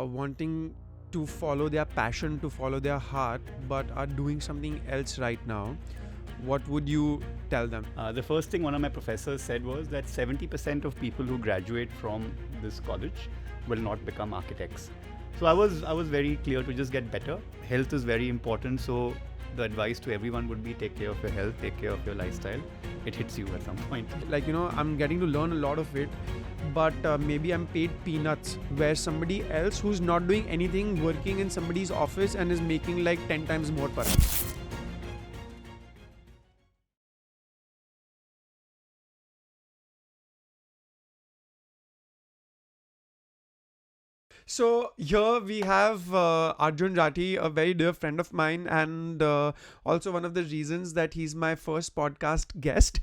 wanting to follow their passion, to follow their heart, but are doing something else right now, what would you tell them? The first thing one of my professors said was that 70% of people who graduate from this college will not become architects. So I was very clear to just get better. Health is very important, so the advice to everyone would be take care of your health, take care of your lifestyle. It hits you at some point. Like, I'm getting to learn a lot of it, but maybe I'm paid peanuts, where somebody else who's not doing anything, working in somebody's office and is making like 10 times more per hour. So here we have Arjun Rathi, a very dear friend of mine, and also one of the reasons that he's my first podcast guest.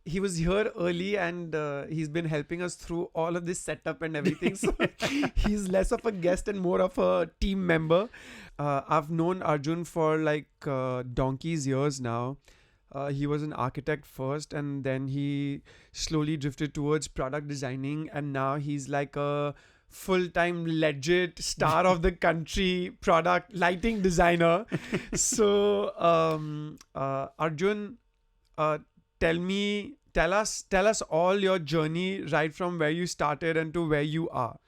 He was here early, and he's been helping us through all of this setup and everything. So he's less of a guest and more of a team member. I've known Arjun for like donkey's years now. He was an architect first, and then he slowly drifted towards product designing, and now he's like a full-time legit star of the country product lighting designer. So Arjun, tell us all your journey right from where you started and to where you are.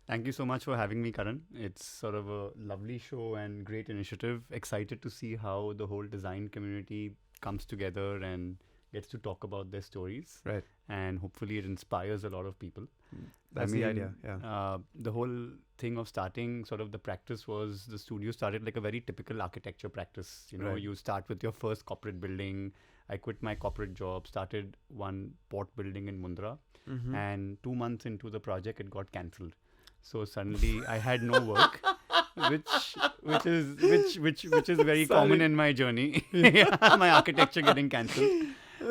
Thank you so much for having me, Karan. It's sort of a lovely show and great initiative. Excited to see how the whole design community comes together and gets to talk about their stories. Right. And hopefully it inspires a lot of people. That's the idea, yeah. The whole thing of starting sort of the practice was the studio started like a very typical architecture practice. Right. You start with your first corporate building. I quit my corporate job, started one port building in Mundra. Mm-hmm. And 2 months into the project, it got cancelled. So suddenly I had no work. which is very common in my journey. My architecture getting cancelled.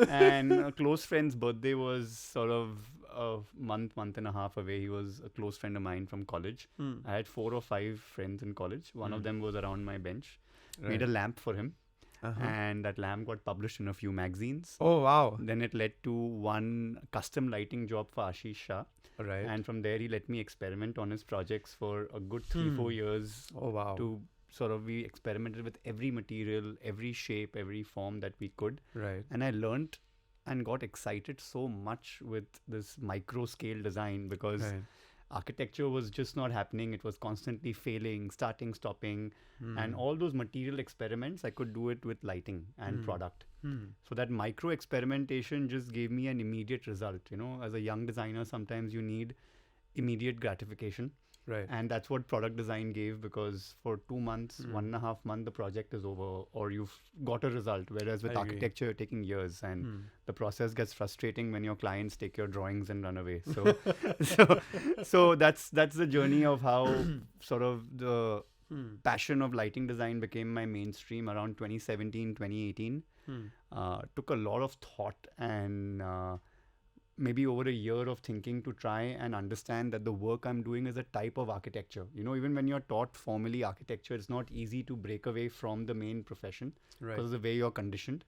And a close friend's birthday was sort of a month and a half away. He was a close friend of mine from college. I had 4 or 5 friends in college. One of them was around my bench. Right. Made a lamp for him. Uh-huh. And that lamp got published in a few magazines. Oh, wow. Then it led to one custom lighting job for Ashish Shah. Right. And from there, he let me experiment on his projects for a good 3-4 years. Oh, wow. To sort of, we experimented with every material, every shape, every form that we could. Right. And I learned and got excited so much with this micro scale design because architecture was just not happening. It was constantly failing, starting, stopping. And all those material experiments, I could do it with lighting and product. So that micro experimentation just gave me an immediate result. As a young designer, sometimes you need immediate gratification. Right. And that's what product design gave, because for 2 months, 1.5 months, the project is over or you've got a result. Whereas with architecture, you're taking years, and the process gets frustrating when your clients take your drawings and run away. So that's the journey of how sort of the passion of lighting design became my mainstream around 2017, 2018. Took a lot of thought and maybe over a year of thinking to try and understand that the work I'm doing is a type of architecture. Even when you're taught formally architecture, it's not easy to break away from the main profession because of the way you're conditioned.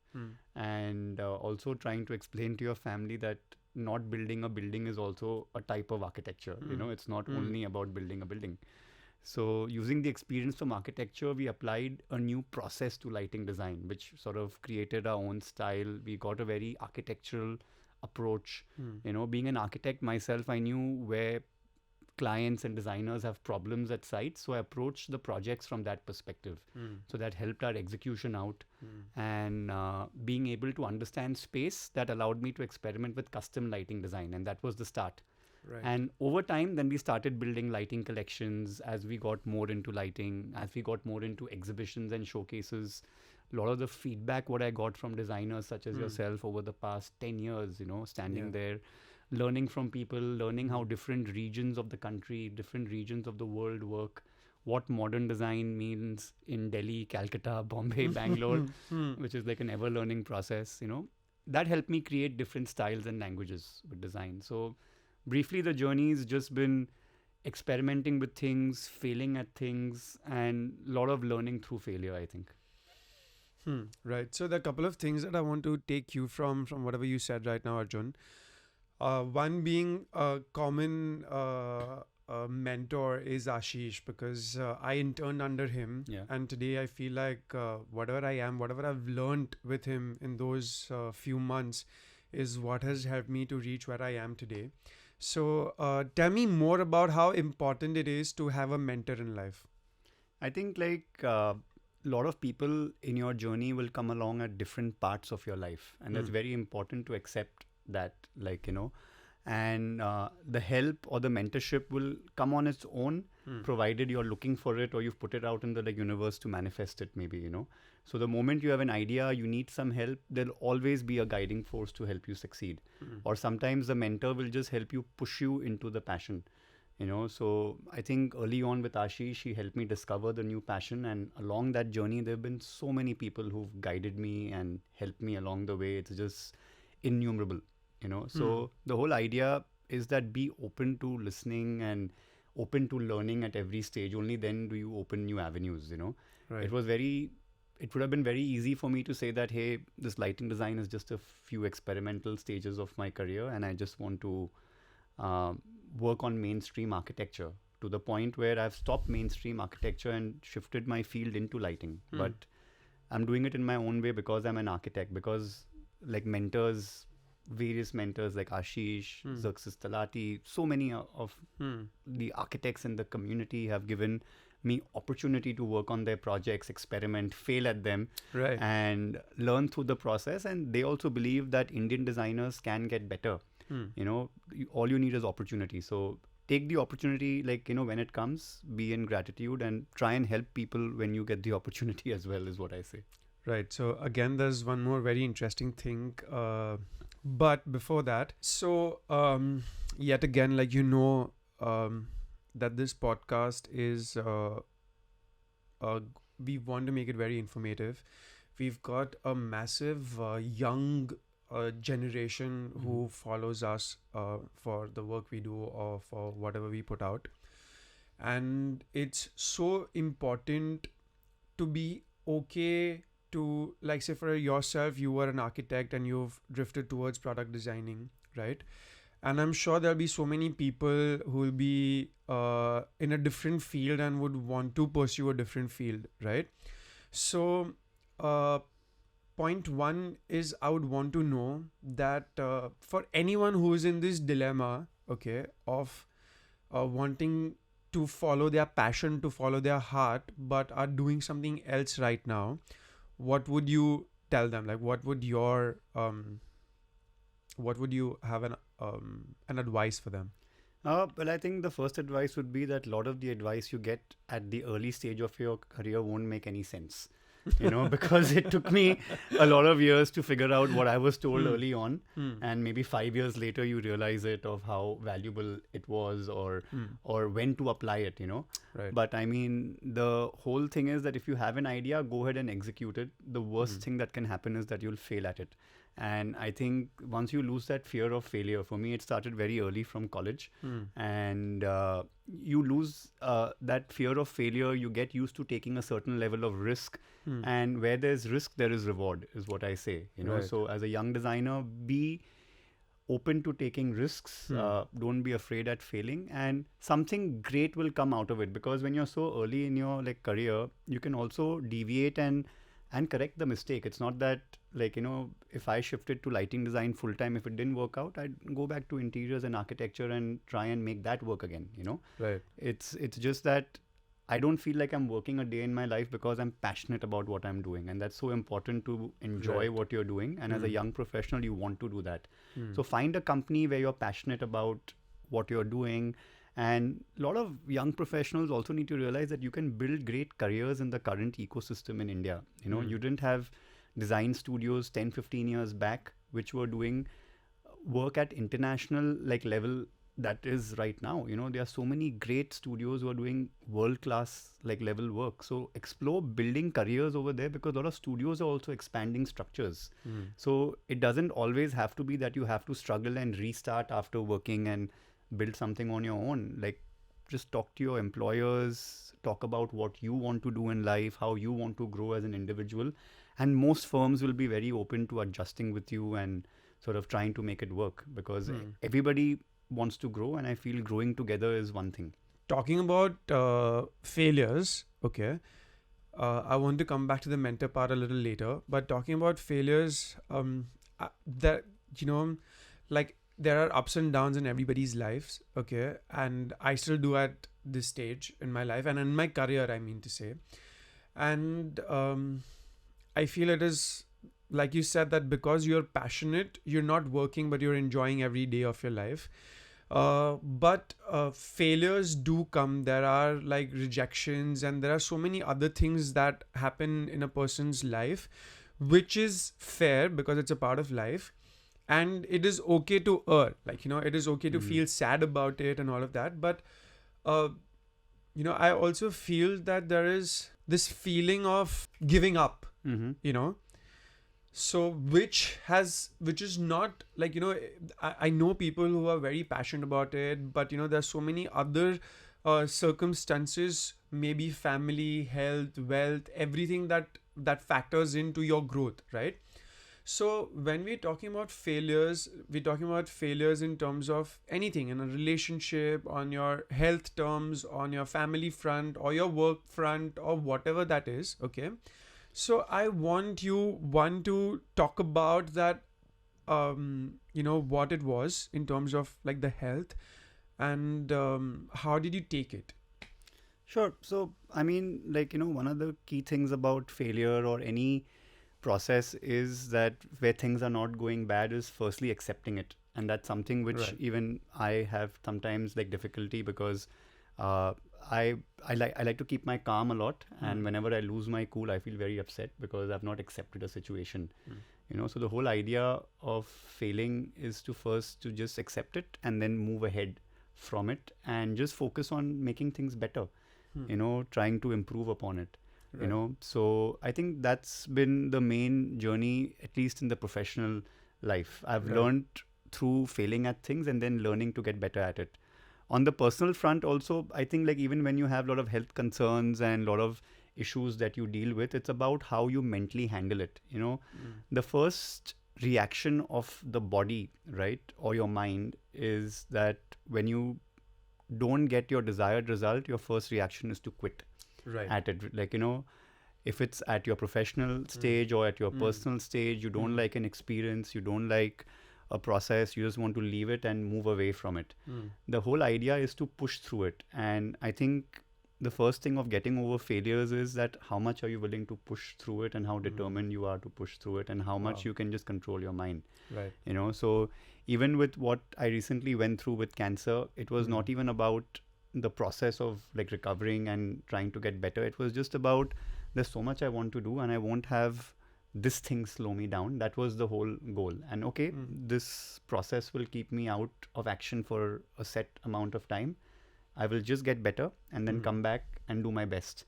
And also trying to explain to your family that not building a building is also a type of architecture. It's not only about building a building. So using the experience from architecture, we applied a new process to lighting design, which sort of created our own style. We got a very architectural approach. Being an architect myself, I knew where clients and designers have problems at sites. So I approached the projects from that perspective. So that helped our execution out. And being able to understand space, that allowed me to experiment with custom lighting design. And that was the start. Right. And over time, then we started building lighting collections as we got more into lighting, as we got more into exhibitions and showcases. A lot of the feedback what I got from designers such as yourself over the past 10 years, standing there, learning from people, learning how different regions of the country, different regions of the world work, what modern design means in Delhi, Calcutta, Bombay, Bangalore, which is like an ever learning process, that helped me create different styles and languages with design. So briefly, the journey's just been experimenting with things, failing at things, and a lot of learning through failure, I think. Right. So there are a couple of things that I want to take you from whatever you said right now, Arjun. One being a common mentor is Ashish, because I interned under him, Yeah. and today I feel like whatever I am, whatever I've learned with him in those few months, is what has helped me to reach where I am today. So tell me more about how important it is to have a mentor in life. I think like a lot of people in your journey will come along at different parts of your life, and that's very important to accept that, like, and the help or the mentorship will come on its own, provided you're looking for it or you've put it out in the universe to manifest it, maybe. So the moment you have an idea, you need some help, there'll always be a guiding force to help you succeed. Or sometimes the mentor will just help you push you into the passion. So I think early on with Ashish, he helped me discover the new passion, and along that journey there have been so many people who've guided me and helped me along the way. It's just innumerable. So the whole idea is that be open to listening and open to learning at every stage. Only then do you open new avenues. Right. It would have been very easy for me to say that, hey, this lighting design is just a few experimental stages of my career, and I just want to work on mainstream architecture, to the point where I've stopped mainstream architecture and shifted my field into lighting. But I'm doing it in my own way because I'm an architect, because like various mentors like Ashish, Xerxes Talati, so many of the architects in the community have given me opportunity to work on their projects, experiment, fail at them, Right. and learn through the process. And they also believe that Indian designers can get better. All you need is opportunity. So take the opportunity, when it comes, be in gratitude and try and help people when you get the opportunity as well, is what I say. Right. So again, there's one more very interesting thing. But before that, so yet again, that this podcast is, we want to make it very informative. We've got a massive young generation who follows us for the work we do or for whatever we put out. And it's so important to be okay to, like, say for yourself, you were an architect and you've drifted towards product designing, right? And I'm sure there'll be so many people who will be in a different field and would want to pursue a different field, right? So point one is, I would want to know that for anyone who is in this dilemma, okay, of wanting to follow their passion, to follow their heart, but are doing something else right now, what would you tell them? Like, what would you have an advice for them? Well, I think the first advice would be that a lot of the advice you get at the early stage of your career won't make any sense. Because it took me a lot of years to figure out what I was told early on, and maybe 5 years later you realize it, of how valuable it was, or when to apply it. Right. But I mean, the whole thing is that if you have an idea, go ahead and execute it. The worst thing that can happen is that you'll fail at it. And I think once you lose that fear of failure, for me it started very early from college, and you lose that fear of failure. You get used to taking a certain level of risk, and where there's risk, there is reward, is what I say. Right. So as a young designer, be open to taking risks. Don't be afraid at failing, and something great will come out of it. Because when you're so early in your career, you can also deviate and correct the mistake. It's not that if I shifted to lighting design full time, if it didn't work out, I'd go back to interiors and architecture and try and make that work again. Right. It's just that I don't feel like I'm working a day in my life because I'm passionate about what I'm doing, and that's so important to enjoy what you're doing. And as a young professional, you want to do that. So find a company where you're passionate about what you're doing. And a lot of young professionals also need to realize that you can build great careers in the current ecosystem in India. You didn't have design studios 10, 15 years back which were doing work at international level that is right now. There are so many great studios who are doing world-class level work. So explore building careers over there, because a lot of studios are also expanding structures. So it doesn't always have to be that you have to struggle and restart after working and build something on your own. Just talk to your employers, talk about what you want to do in life, how you want to grow as an individual, and most firms will be very open to adjusting with you and sort of trying to make it work, because everybody wants to grow, and I feel growing together is one thing. Talking about failures, okay. I want to come back to the mentor part a little later, but talking about failures, that, you know, like there are ups and downs in everybody's lives, okay, and I still do at this stage in my life and in my career, I mean to say, and I feel it is like you said, that because you're passionate, you're not working, but you're enjoying every day of your life. But failures do come. There are like rejections, and there are so many other things that happen in a person's life, which is fair because it's a part of life, and it is okay to err. Like, you know, it is okay to feel sad about it and all of that. But you know, I also feel that there is this feeling of giving up. You know. So which is not like, you know, I know people who are very passionate about it, but you know, there's so many other circumstances, maybe family, health, wealth, everything that factors into your growth, right? So when we're talking about failures, we're talking about failures in terms of anything, in a relationship, on your health terms, on your family front, or your work front, or whatever that is, okay? So I want to talk about that, you know, what it was in terms of like the health, and how did you take it? Sure. So, I mean, like, you know, one of the key things about failure or any process is that where things are not going bad is firstly accepting it. And that's something which even I have sometimes like difficulty, because I like to keep my calm a lot, and whenever I lose my cool, I feel very upset because I've not accepted a situation. You know, so the whole idea of failing is to first to just accept it and then move ahead from it and just focus on making things better. You know, trying to improve upon it. You know, so I think that's been the main journey, at least in the professional life. I've learned through failing at things and then learning to get better at it. On the personal front also, I think like even when you have a lot of health concerns and a lot of issues that you deal with, it's about how you mentally handle it. You know, the first reaction of the body, right, or your mind is that when you don't get your desired result, your first reaction is to quit at it. Like, you know, if it's at your professional stage or at your personal stage, you don't like an experience, you don't like a process, you just want to leave it and move away from it. The whole idea is to push through it. And I think the first thing of getting over failures is that how much are you willing to push through it, and how determined you are to push through it, and how much you can just control your mind. You know, so even with what I recently went through with cancer, it was not even about the process of like recovering and trying to get better. It was just about, there's so much I want to do and I won't have this thing slow me down. That was the whole goal. And okay, this process will keep me out of action for a set amount of time. I will just get better and then come back and do my best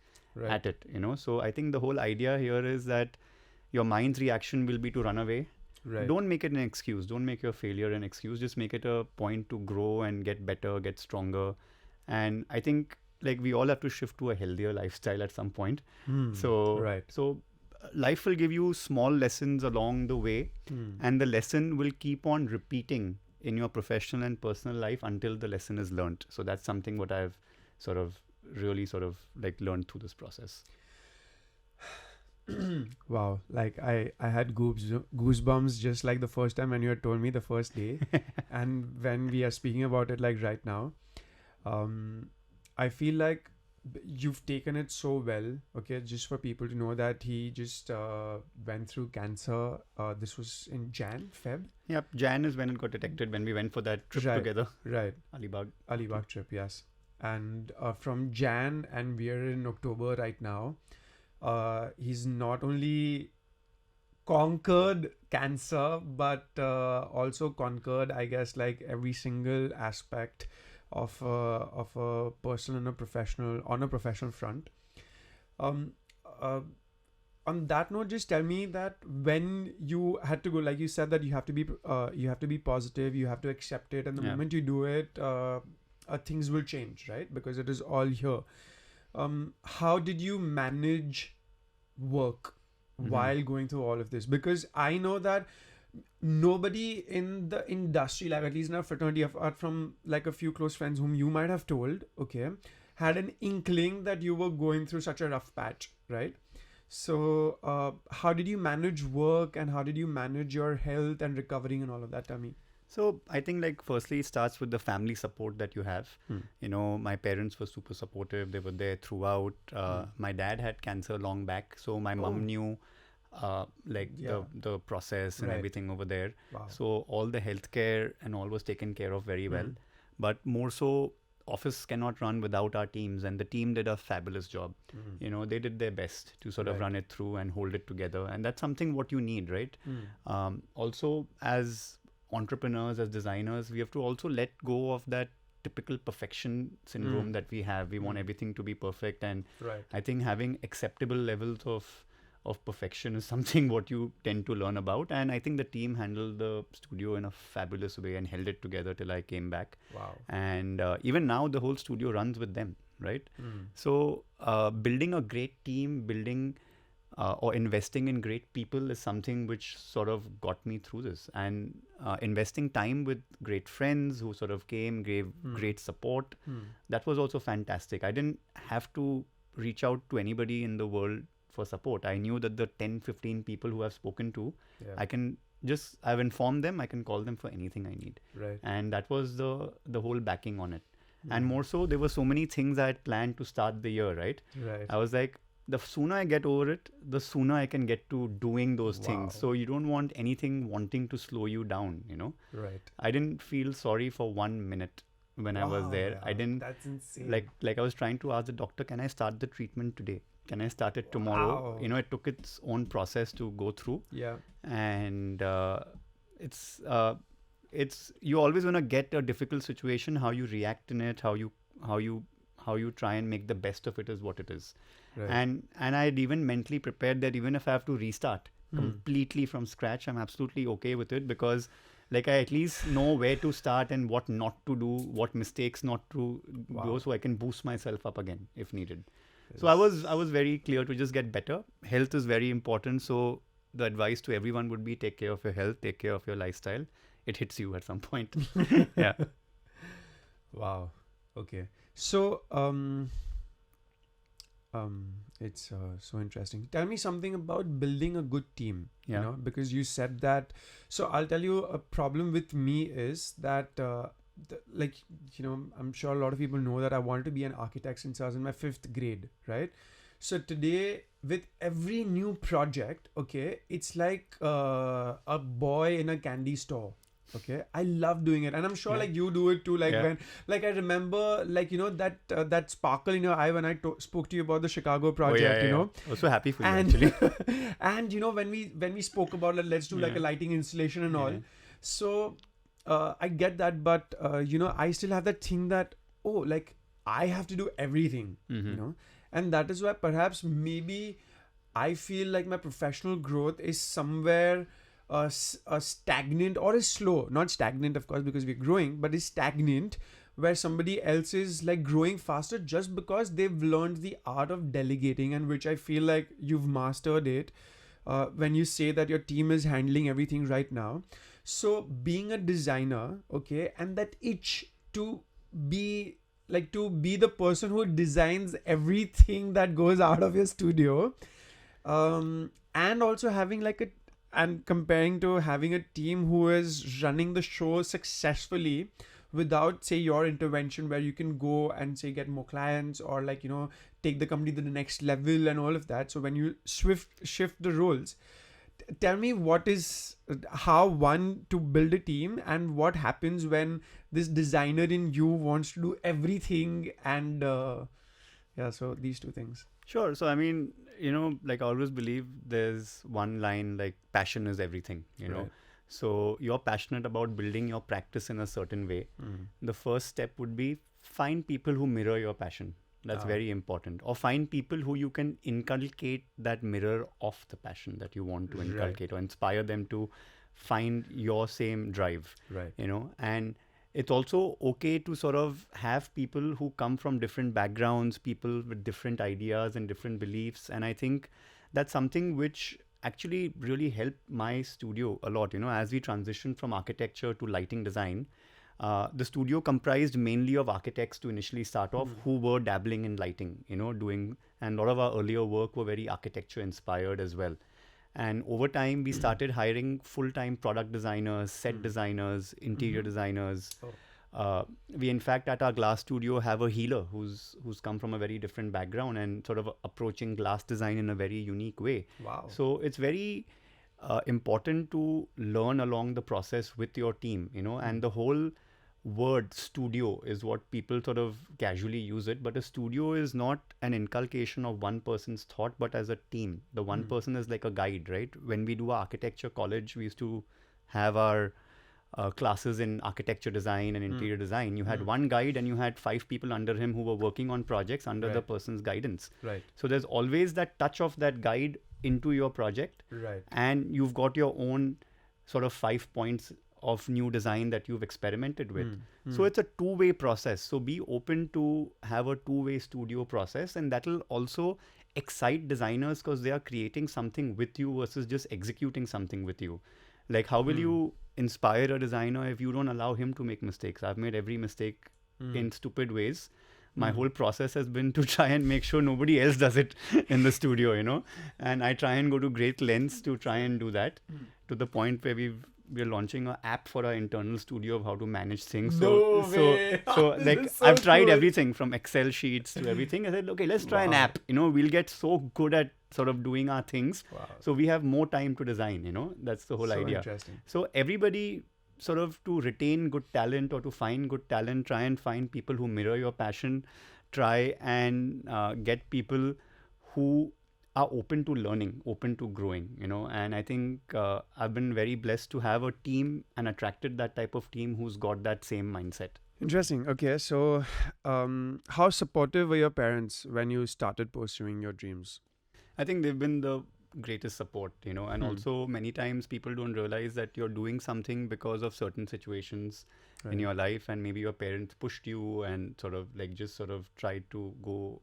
at it, you know. So I think the whole idea here is that your mind's reaction will be to run away. Don't make it an excuse. Don't make your failure an excuse. Just make it a point to grow and get better, get stronger. And I think like we all have to shift to a healthier lifestyle at some point. So life will give you small lessons along the way, and the lesson will keep on repeating in your professional and personal life until the lesson is learnt. So that's something what I've really like learned through this process. Wow, like I had goosebumps just like the first time when you had told me the first day, and when we are speaking about it like right now, I feel like you've taken it so well. Okay, just for people to know that he just went through cancer. This was in Feb. Yep, Jan is when it got detected, when we went for that trip together. Alibag trip, yes. And from Jan, and we are in October right now. He's not only conquered cancer, but also conquered, I guess, like every single aspect of a personal and on a professional front. On that note, just tell me that when you had to go, like you said, that you have to be positive, you have to accept it, and the moment you do it, things will change, right? Because it is all here. How did you manage work while going through all of this? Because I know that nobody in the industry, like at least in our fraternity, apart from like a few close friends whom you might have told, okay, had an inkling that you were going through such a rough patch, right? So how did you manage work, and how did you manage your health and recovering and all of that? Tell me. So I think like firstly it starts with the family support that you have. You know, my parents were super supportive. They were there throughout. My dad had cancer long back, so my mom knew the process and everything over there. Wow. So all the healthcare and all was taken care of very well. But more so, office cannot run without our teams, and the team did a fabulous job. You know, they did their best to sort of run it through and hold it together, and that's something what you need, right? Also, as entrepreneurs, as designers, we have to also let go of that typical perfection syndrome that we have. We want everything to be perfect, and I think having acceptable levels of perfection is something what you tend to learn about. And I think the team handled the studio in a fabulous way and held it together till I came back. Wow. And even now the whole studio runs with them, right? So building a great team, building or investing in great people is something which sort of got me through this. And investing time with great friends who sort of came, gave great support, that was also fantastic. I didn't have to reach out to anybody in the world for support. I knew that the 10-15 people who I've spoken to, I've informed them, I can call them for anything I need. Right. And that was the whole backing on it. And more so, there were so many things I had planned to start the year, right? I was like, the sooner I get over it, the sooner I can get to doing those things. So you don't want anything wanting to slow you down, you know? Right. I didn't feel sorry for 1 minute when I was there. I didn't. That's insane. Like I was trying to ask the doctor, can I start the treatment today? Can I start it tomorrow? You know, it took its own process to go through. Yeah. And it's you always want to get a difficult situation, how you react in it, how you try and make the best of it is what it is. Right. And I had even mentally prepared that even if I have to restart completely from scratch, I'm absolutely okay with it, because like I at least know where to start and what not to do, what mistakes not to go, so I can boost myself up again if needed. So I was very clear to just get better. Health is very important. So the advice to everyone would be take care of your health, take care of your lifestyle. It hits you at some point. Yeah. Wow. Okay. So it's so interesting. Tell me something about building a good team. Yeah. You know, because you said that. So I'll tell you, a problem with me is that like, you know, I'm sure a lot of people know that I wanted to be an architect since I was in my 5th grade, right? So today, with every new project, okay, it's like a boy in a candy store. Okay, I love doing it, and I'm sure like you do it too. Like when, like I remember, like, you know, that sparkle in your eye when I spoke to you about the Chicago project. You know, I was so happy for you actually. And you know, when we spoke about like, let's do like a lighting installation and all. So I get that, but you know, I still have that thing that, oh, like I have to do everything. You know, and that is why perhaps maybe I feel like my professional growth is somewhere stagnant, or is slow. Not stagnant, of course, because we're growing, but is stagnant, where somebody else is like growing faster just because they've learned the art of delegating, and which I feel like you've mastered it when you say that your team is handling everything right now. So being a designer, okay, and that itch to be the person who designs everything that goes out of your studio, and also having and comparing to having a team who is running the show successfully without, say, your intervention, where you can go and, say, get more clients, or like, you know, take the company to the next level and all of that. So when you shift the roles, tell me how one to build a team, and what happens when this designer in you wants to do everything, and so these two things. Sure. So, I mean, you know, like I always believe there's one line, like passion is everything, you know. So you're passionate about building your practice in a certain way. The first step would be find people who mirror your passion. That's very important. Or find people who you can inculcate that mirror of the passion that you want to inculcate, or inspire them to find your same drive, you know. And it's also okay to sort of have people who come from different backgrounds, people with different ideas and different beliefs. And I think that's something which actually really helped my studio a lot. As we transitioned from architecture to lighting design, the studio comprised mainly of architects to initially start off who were dabbling in lighting, and a lot of our earlier work were very architecture inspired as well. And over time, we started hiring full-time product designers, set designers, interior designers. We in fact at our glass studio have a healer who's come from a very different background and sort of approaching glass design in a very unique way. Wow. So it's very important to learn along the process with your team, and the whole word studio is what people sort of casually use it, but a studio is not an inculcation of one person's thought, but as a team. The one person is like a guide, right? When we do our architecture college, we used to have our classes in architecture design and interior design. You had one guide and you had 5 people under him who were working on projects under the person's guidance. Right. So there's always that touch of that guide into your project. Right. And you've got your own sort of 5 points of new design that you've experimented with. So it's a two-way process. So be open to have a two-way studio process, and that'll also excite designers because they are creating something with you versus just executing something with you. Like, how will you inspire a designer if you don't allow him to make mistakes? I've made every mistake in stupid ways. My whole process has been to try and make sure nobody else does it in the studio, and I try and go to great lengths to try and do that, to the point where we're launching an app for our internal studio of how to manage things. So Like, I've tried everything from Excel sheets to everything. I said, okay, let's try an app. We'll get so good at sort of doing our things. So we have more time to design, that's the whole idea. Interesting. So everybody sort of, to retain good talent or to find good talent, try and find people who mirror your passion, try and get people who are open to learning, open to growing, and I think I've been very blessed to have a team and attracted that type of team who's got that same mindset. Interesting. Okay, so how supportive were your parents when you started pursuing your dreams? I think they've been the greatest support, and also many times people don't realize that you're doing something because of certain situations in your life, and maybe your parents pushed you and sort of like just sort of tried to go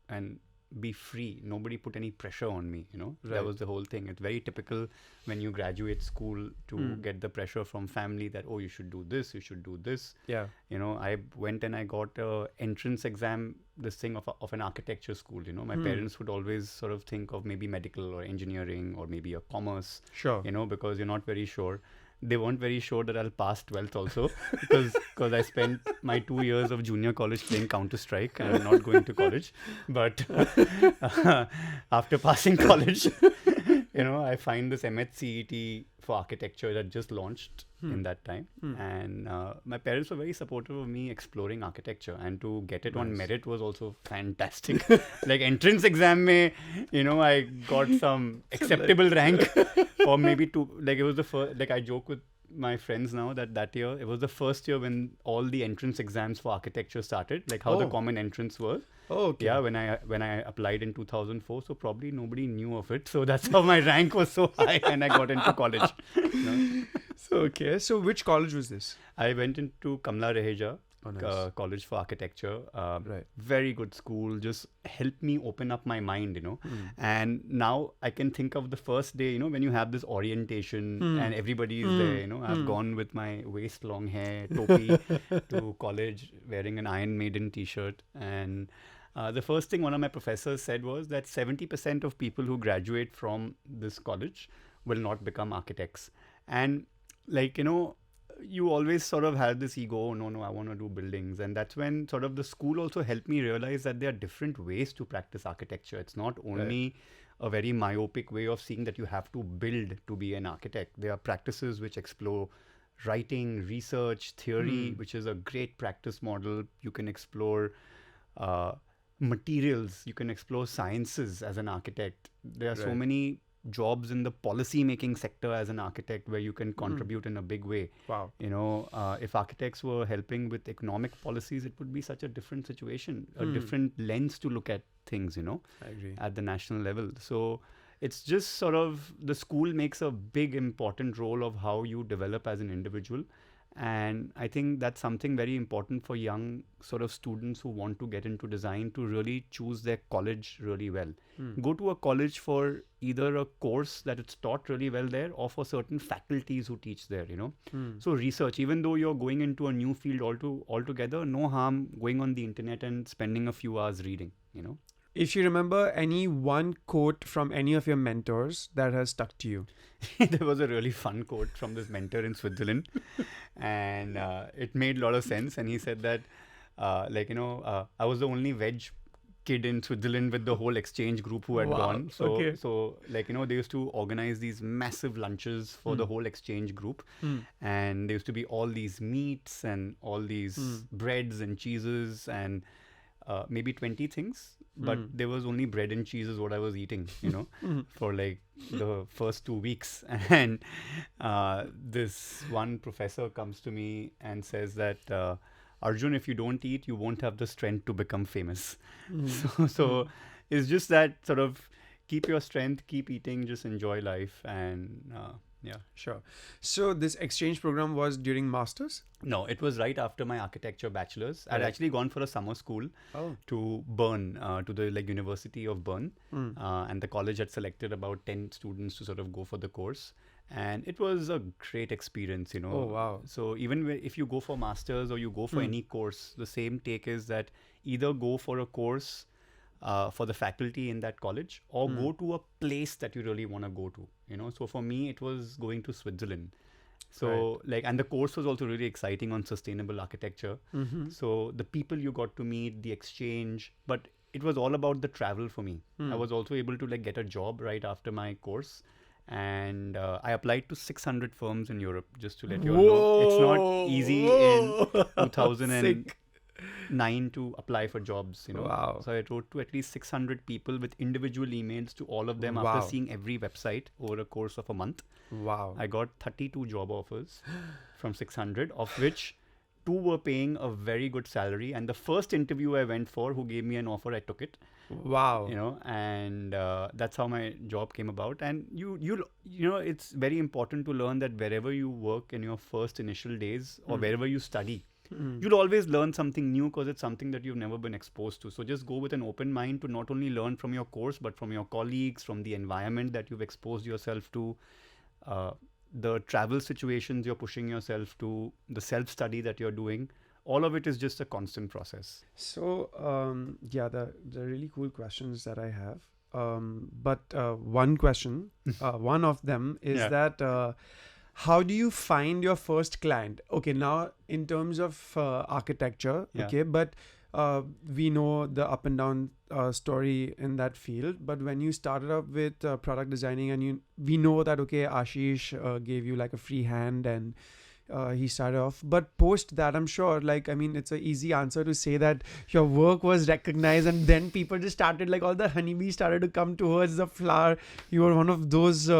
and be free. Nobody put any pressure on me, That was the whole thing. It's very typical when you graduate school to get the pressure from family that, oh, you should do this, you should do this. Yeah. I went and I got a entrance exam, this thing of an architecture school, My parents would always sort of think of maybe medical or engineering or maybe a commerce, Sure. Because you're not very sure. They weren't very sure that I'll pass 12th also because I spent my 2 years of junior college playing Counter-Strike and not going to college. But after passing college, I find this MHCET for architecture that just launched in that time. And my parents were very supportive of me exploring architecture, and to get it on merit was also fantastic. Like entrance exam mein, I got some acceptable rank, or maybe two. Like it was the first. Like I joke with my friends now that year it was the first year when all the entrance exams for architecture started, like how the common entrance was. Oh, okay. Yeah, when I applied in 2004, so probably nobody knew of it. So that's how my rank was so high and I got into college. So which college was this? I went into Kamla Raheja College for Architecture. Very good school. Just helped me open up my mind, And now I can think of the first day, when you have this orientation and everybody is there, I've gone with my waist long hair, topi to college, wearing an Iron Maiden t-shirt. And the first thing one of my professors said was that 70% of people who graduate from this college will not become architects. And like, you always sort of have this ego, oh, no, I want to do buildings. And that's when sort of the school also helped me realize that there are different ways to practice architecture. It's not only a very myopic way of seeing that you have to build to be an architect. There are practices which explore writing, research, theory, which is a great practice model. You can explore materials, you can explore sciences as an architect. There are so many jobs in the policy making sector as an architect where you can contribute in a big way. Wow. If architects were helping with economic policies, it would be such a different situation, a different lens to look at things, I agree. at the national level. So it's just sort of the school makes a big important role of how you develop as an individual. And I think that's something very important for young sort of students who want to get into design, to really choose their college really well. Go to a college for either a course that it's taught really well there, or for certain faculties who teach there, So research, even though you're going into a new field altogether, no harm going on the internet and spending a few hours reading, If you remember any one quote from any of your mentors that has stuck to you. There was a really fun quote from this mentor in Switzerland, and it made a lot of sense. And he said that, I was the only veg kid in Switzerland with the whole exchange group who had gone. So they used to organize these massive lunches for the whole exchange group, and there used to be all these meats and all these breads and cheeses and maybe 20 things, but there was only bread and cheese is what I was eating, for like the first 2 weeks. And this one professor comes to me and says that, Arjun, if you don't eat, you won't have the strength to become famous. So it's just that sort of keep your strength, keep eating, just enjoy life. And yeah. Sure. So this exchange program was during masters? No, it was right after my architecture bachelor's. I'd actually gone for a summer school to Bern, to the University of Bern. And the college had selected about 10 students to sort of go for the course. And it was a great experience, Oh, wow. So even if you go for masters or you go for any course, the same take is that either go for a course for the faculty in that college, or go to a place that you really want to go to, So for me, it was going to Switzerland. So and the course was also really exciting on sustainable architecture. So the people you got to meet, the exchange, but it was all about the travel for me. I was also able to get a job right after my course. And I applied to 600 firms in Europe, just to let you all know. It's not easy in 2009 to apply for jobs, Wow. So I wrote to at least 600 people with individual emails to all of them after seeing every website over a course of a month. Wow. I got 32 job offers from 600, of which 2 were paying a very good salary. And the first interview I went for, who gave me an offer, I took it. Wow. And that's how my job came about. And it's very important to learn that wherever you work in your first initial days, or wherever you study, you'll always learn something new, because it's something that you've never been exposed to. So just go with an open mind to not only learn from your course, but from your colleagues, from the environment that you've exposed yourself to, the travel situations you're pushing yourself to, the self-study that you're doing. All of it is just a constant process. So, the really cool questions that I have. But one question, one of them is that how do you find your first client? Okay, now in terms of architecture, okay, but we know the up and down story in that field. But when you started up with product designing, and we know that, okay, Ashish gave you like a free hand and he started off, but post that, I'm sure, it's an easy answer to say that your work was recognized, and then people just started, all the honeybees started to come towards the flower. You were one of those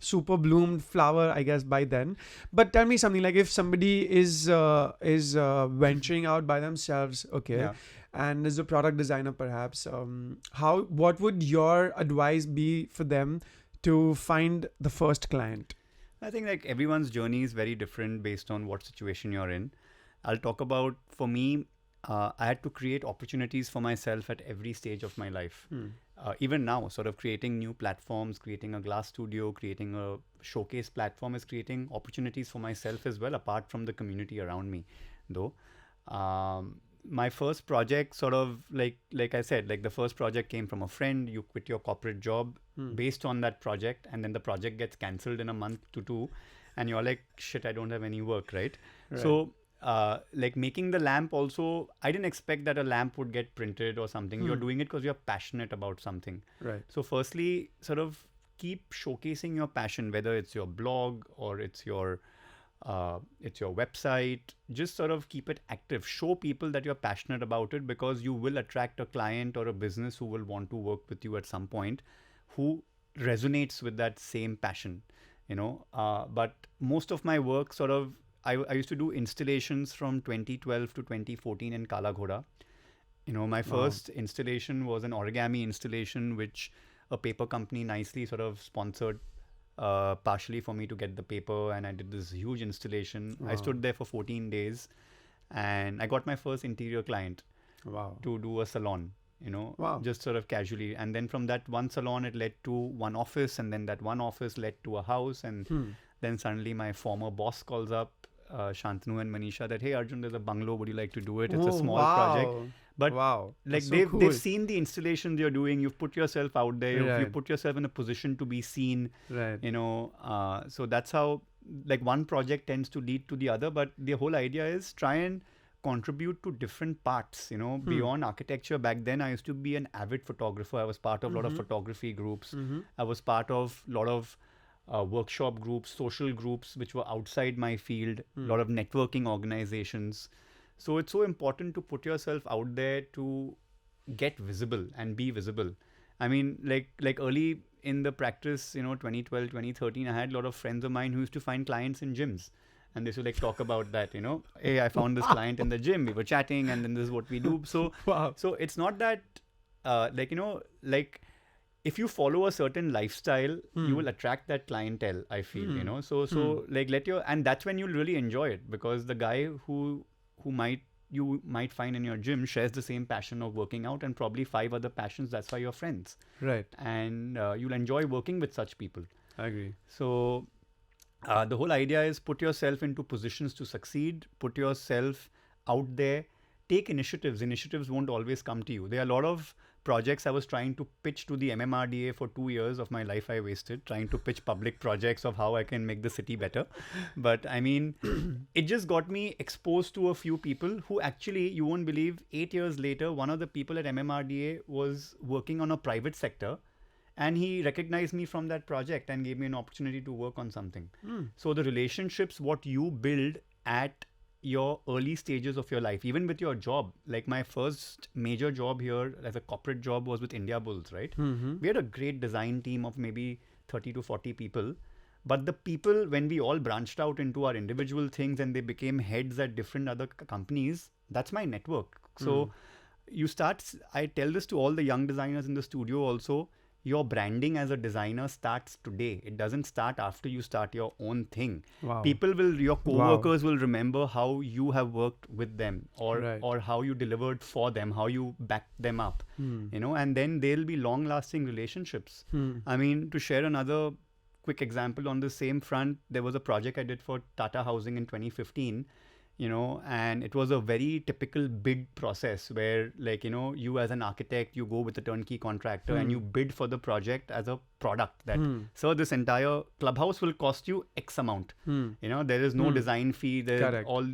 super bloomed flower, I guess, by then. But tell me something, if somebody is venturing out by themselves, okay, and is a product designer perhaps, what would your advice be for them to find the first client? I think everyone's journey is very different based on what situation you're in. I'll talk about, for me, I had to create opportunities for myself at every stage of my life. Even now, sort of creating new platforms, creating a glass studio, creating a showcase platform is creating opportunities for myself as well, apart from the community around me, though. My first project, sort of like I said, the first project came from a friend. You quit your corporate job based on that project, and then the project gets cancelled in a month to 2, and you're like, shit, I don't have any work, right? So making the lamp also, I didn't expect that a lamp would get printed or something. You're doing it because you're passionate about something, right? So firstly, sort of keep showcasing your passion, whether it's your blog or it's your website. Just sort of keep it active. Show people that you're passionate about it, because you will attract a client or a business who will want to work with you at some point, who resonates with that same passion, but most of my work sort of, I used to do installations from 2012 to 2014 in Kala Ghoda. My first installation was an origami installation, which a paper company nicely sort of sponsored partially for me to get the paper, and I did this huge installation. I stood there for 14 days, and I got my first interior client to do a salon, just sort of casually. And then from that one salon, it led to one office, and then that one office led to a house. And then suddenly my former boss calls up, Shantanu and Manisha, that, hey, Arjun, there's a bungalow. Would you like to do it? It's a small project. But like they've seen the installations you're doing. You've put yourself out there. You've put yourself in a position to be seen. So that's how, like, one project tends to lead to the other. But the whole idea is try and contribute to different parts, beyond architecture. Back then, I used to be an avid photographer. I was part of a lot of photography groups. I was part of a lot of workshop groups, social groups, which were outside my field, a lot of networking organizations. So it's so important to put yourself out there to get visible and be visible. I mean, like early in the practice, 2012, 2013, I had a lot of friends of mine who used to find clients in gyms. And they used to like talk about that, hey, I found this client in the gym, we were chatting, and then this is what we do. So, so it's not that, if you follow a certain lifestyle, you will attract that clientele, I feel, So like and that's when you'll really enjoy it, because the guy who you might find in your gym shares the same passion of working out, and probably 5 other passions. That's why you're friends. Right. And you'll enjoy working with such people. I agree. So the whole idea is put yourself into positions to succeed, put yourself out there, take initiatives. Initiatives won't always come to you. There are a lot of projects I was trying to pitch to the MMRDA for 2 years of my life I wasted trying to pitch public projects of how I can make the city better. But I mean, it just got me exposed to a few people who actually, you won't believe, 8 years later, one of the people at MMRDA was working on a private sector. And he recognized me from that project and gave me an opportunity to work on something. So the relationships, what you build at your early stages of your life, even with your job, like my first major job here as a corporate job was with India Bulls, right? We had a great design team of maybe 30 to 40 people. But the people, when we all branched out into our individual things and they became heads at different other companies, that's my network. So I tell this to all the young designers in the studio also, your branding as a designer starts today. It doesn't start after you start your own thing. Your co-workers will remember how you have worked with them, or how you delivered for them, how you backed them up, and then there'll be long-lasting relationships. I mean, to share another quick example on the same front, there was a project I did for Tata Housing in 2015. And it was a very typical bid process where, like, you as an architect, you go with a turnkey contractor and you bid for the project as a product that, so this entire clubhouse will cost you X amount. There is no design fee. There's all,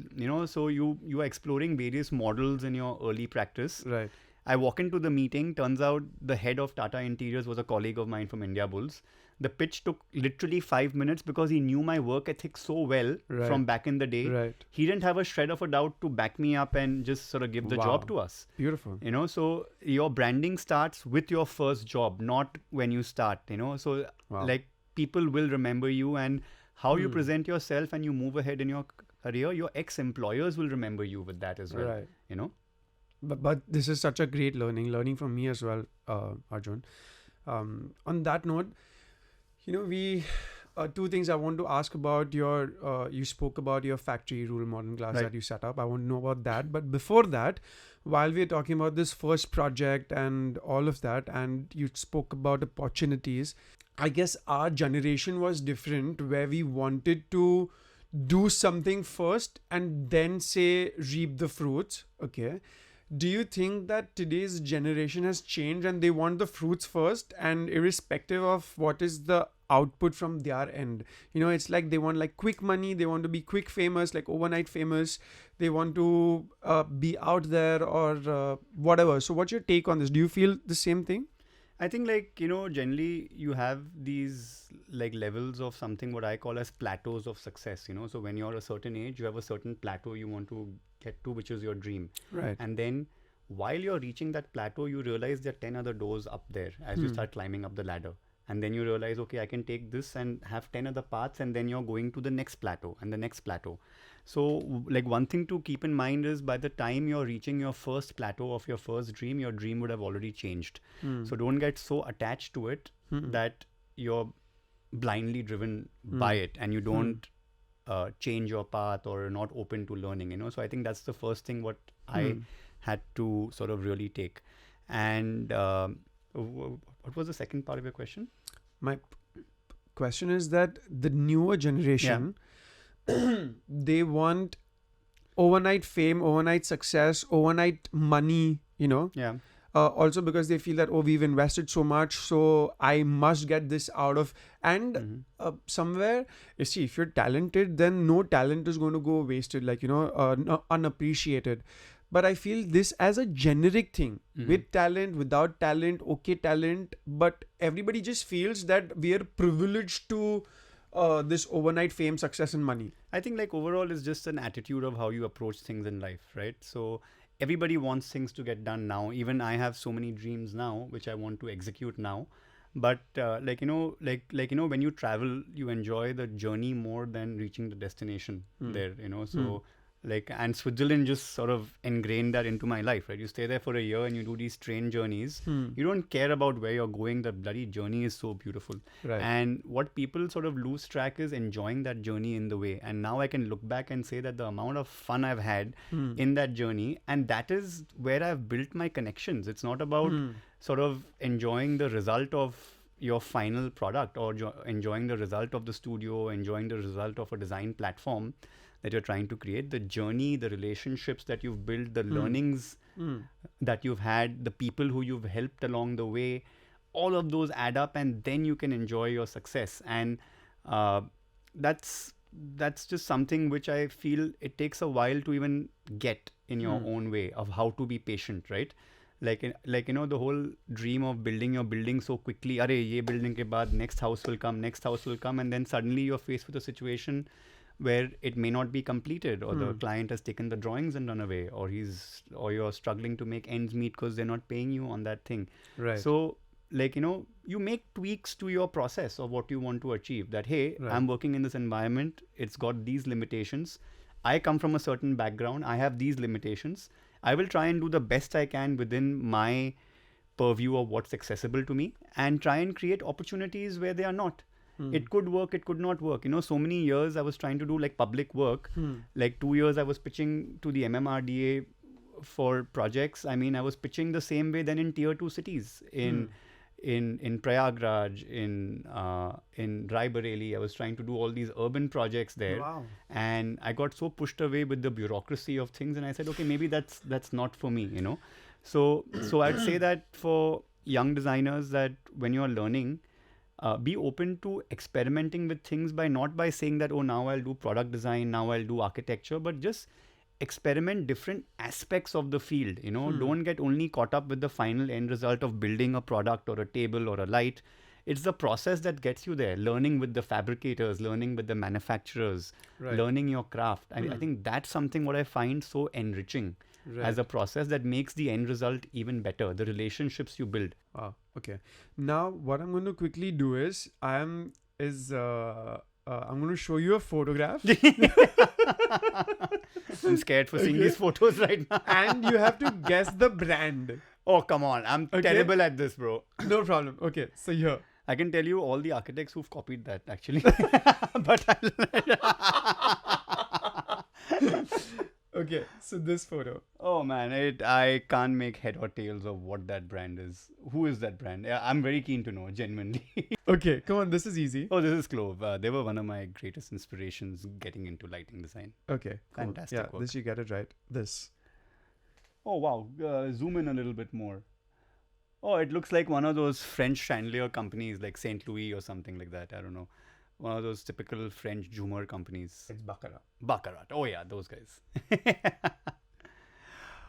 so you are exploring various models in your early practice. Right. I walk into the meeting, turns out the head of Tata Interiors was a colleague of mine from India Bulls. The pitch took literally 5 minutes because he knew my work ethic so well from back in the day. He didn't have a shred of a doubt to back me up and just sort of give the job to us. Beautiful. So your branding starts with your first job, not when you start, So like people will remember you, and how you present yourself and you move ahead in your career, your ex-employers will remember you with that as well, But this is such a great learning from me as well, Arjun. On that note, we two things I want to ask about. You spoke about your factory rural modern class that you set up. I want to know about that. But before that, while we are talking about this first project and all of that, and you spoke about opportunities, I guess our generation was different, where we wanted to do something first and then say reap the fruits. Okay. Do you think that today's generation has changed and they want the fruits first, and irrespective of what is the output from their end? It's like they want like quick money, they want to be quick famous, like overnight famous, they want to be out there or whatever. So what's your take on this? Do you feel the same thing? I think generally you have these like levels of something what I call as plateaus of success, So when you're a certain age, you have a certain plateau you want to get to, which is your dream. Right. And then while you're reaching that plateau, you realize there are 10 other doors up there as you start climbing up the ladder. And then you realize, okay, I can take this and have 10 other paths, and then you're going to the next plateau and the next plateau. So like one thing to keep in mind is by the time you're reaching your first plateau of your first dream, your dream would have already changed. So don't get so attached to it that you're blindly driven by it, and you don't change your path or not open to learning, so I think that's the first thing what I had to sort of really take. And what was the second part of your question? My question is that the newer generation, they want overnight fame, overnight success, overnight money, also because they feel that, we've invested so much, so I must get this out of, and somewhere, you see, if you're talented, then no talent is going to go wasted, unappreciated. But I feel this as a generic thing, with talent, without talent, okay talent, but everybody just feels that we are privileged to this overnight fame, success and money. I think overall it's just an attitude of how you approach things in life, right? So everybody wants things to get done now. Even I have so many dreams now, which I want to execute now. But when you travel, you enjoy the journey more than reaching the destination there, so and Switzerland just sort of ingrained that into my life, right? You stay there for a year and you do these train journeys. You don't care about where you're going. The bloody journey is so beautiful. Right. And what people sort of lose track is enjoying that journey in the way. And now I can look back and say that the amount of fun I've had in that journey, and that is where I've built my connections. It's not about sort of enjoying the result of your final product or enjoying the result of the studio, enjoying the result of a design platform that you're trying to create. The journey, the relationships that you've built, the learnings that you've had, the people who you've helped along the way, all of those add up, and then you can enjoy your success. And that's just something which I feel it takes a while to even get in your own way of how to be patient, right? The whole dream of building your building so quickly. Arey, ye building ke baad next house will come, and then suddenly you're faced with a situation where it may not be completed, or the client has taken the drawings and run away, or you're struggling to make ends meet because they're not paying you on that thing. Right. So you make tweaks to your process of what you want to achieve. That, hey, I'm working in this environment. It's got these limitations. I come from a certain background. I have these limitations. I will try and do the best I can within my purview of what's accessible to me, and try and create opportunities where they are not. It could work, it could not work. So many years I was trying to do public work. 2 years I was pitching to the MMRDA for projects. I mean, I was pitching the same way then in tier 2 cities, in Prayagraj, in Raebareli. I was trying to do all these urban projects there. Wow. And I got so pushed away with the bureaucracy of things, and I said, okay, maybe that's not for me, So I'd say that for young designers, that when you're learning, be open to experimenting with things not by saying that, now I'll do product design, now I'll do architecture, but just experiment different aspects of the field. Don't get only caught up with the final end result of building a product or a table or a light. It's the process that gets you there, learning with the fabricators, learning with the manufacturers, learning your craft. I think that's something what I find so enriching as a process, that makes the end result even better, the relationships you build. Wow. Okay. Now, what I'm going to quickly do is, I'm going to show you a photograph. I'm scared for seeing these photos right now. And you have to guess the brand. Oh, come on. I'm terrible at this, bro. No problem. Okay. So here. I can tell you all the architects who've copied that, actually. But okay, so this photo. Oh man, I can't make head or tails of what that brand is. Who is that brand? I'm very keen to know, genuinely. Okay, come on, this is easy. Oh, this is Clove. They were one of my greatest inspirations getting into lighting design. Okay, cool. Fantastic work. This you get it right. This. Oh wow, zoom in a little bit more. Oh, it looks like one of those French chandelier companies like Saint Louis or something like that. I don't know. One of those typical French Zoomer companies. It's Baccarat. Baccarat. Oh yeah, those guys.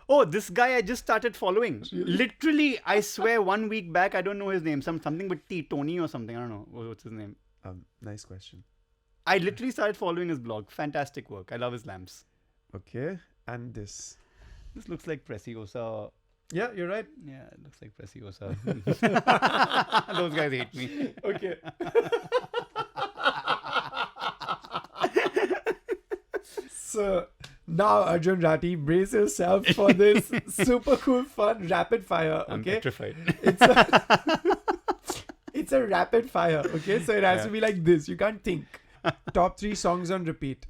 Oh, this guy I just started following. Literally, I swear 1 week back, I don't know his name. Something with T, Tony or something. I don't know. What's his name? Nice question. I literally started following his blog. Fantastic work. I love his lamps. Okay. And this. This looks like Preciosa. Yeah, you're right. Yeah, it looks like Preciosa. Those guys hate me. Okay. So now, Arjun Rathi, brace yourself for this super cool, fun, rapid fire. Okay. I'm petrified. It's It's a rapid fire, okay? So it has Yeah. to be like this. You can't think. Top 3 songs on repeat.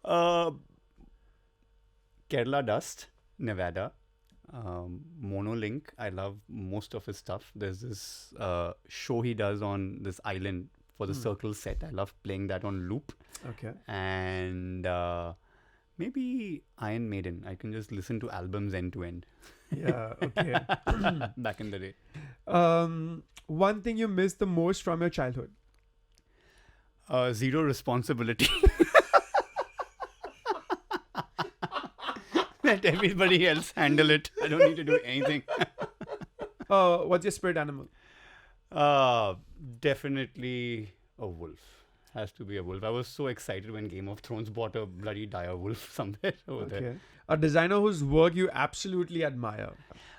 Kerala Dust, Nevada. Monolink, I love most of his stuff. There's this show he does on this island for the Circle set. I love playing that on loop. Okay. And maybe Iron Maiden. I can just listen to albums end to end. Yeah, okay. Back in the day. One thing you miss the most from your childhood? Zero responsibility. Let everybody else handle it. I don't need to do anything. What's your spirit animal? Definitely a wolf. Has to be a wolf. I was so excited when Game of Thrones bought a bloody dire wolf somewhere over there. A designer whose work you absolutely admire.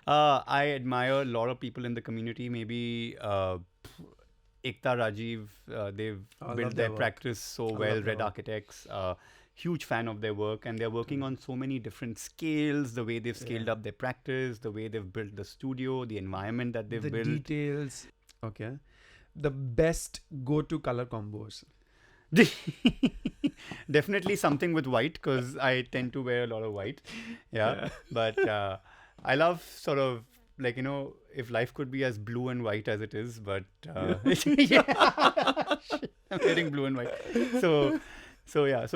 I admire a lot of people in the community. Maybe Ekta Rajiv, they've built their work. practice so love well. their Red work. Architects, huge fan of their work, and they're working on so many different scales. The way they've scaled up their practice, the way they've built the studio, the environment that they've The built. details. Okay. The best go-to color combos. Definitely something with white, because I tend to wear a lot of white. Yeah. But I love sort of like, if life could be as blue and white as it is, but yeah. I'm wearing blue and white. So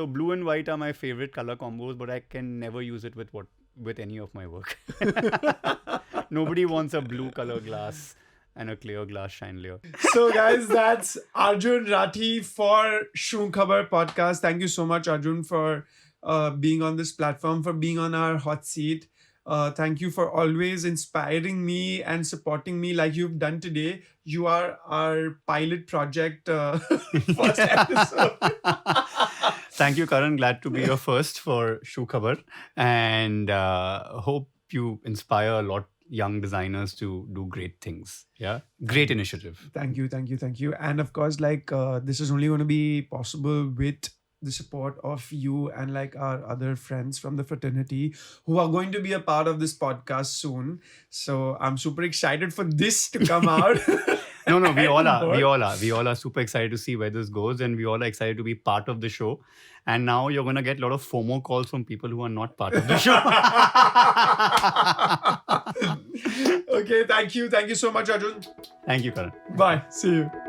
blue and white are my favorite color combos, but I can never use it with any of my work. Nobody wants a blue color glass and a clear glass chandelier. So guys, that's Arjun Rathi for Shu Khabar podcast. Thank you so much, Arjun, for being on this platform, for being on our hot seat. Thank you for always inspiring me and supporting me like you've done today. You are our pilot project first episode. Thank you, Karan. Glad to be your first for Shu Khabar, and hope you inspire a lot young designers to do great things. Yeah, great initiative. Thank you. And of course, this is only going to be possible with the support of you and like our other friends from the fraternity who are going to be a part of this podcast soon. So I'm super excited for this to come out. No, we all are. We all are super excited to see where this goes, and we all are excited to be part of the show. And now you're going to get a lot of FOMO calls from people who are not part of the show. Okay, thank you. Thank you so much, Arjun. Thank you, Karan. Bye. See you.